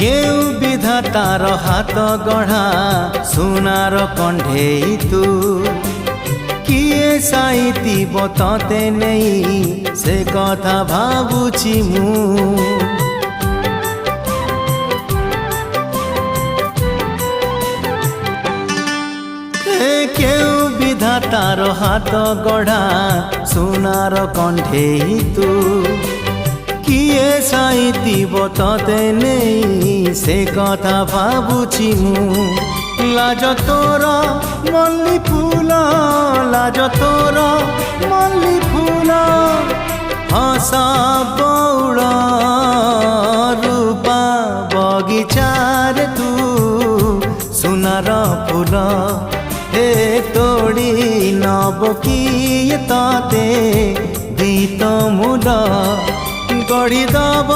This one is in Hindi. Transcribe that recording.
केउ विधातार हाथ गढ़ा सुनार कंढेई तू किए साइती बतते नहीं से कथा भाबुची मु केउ विधातार हाथ गढ़ा सुनार कंढेई तू किए साइती बतते नहीं से कथा भाबुची मु लाज तोर मल्ली फूल लाज तोर मल्ली फूल हस बौड़ रूपा बगीचार तू सुनार फूल हे तोड़ी नब किए तते गीत मूल गढ़ी दब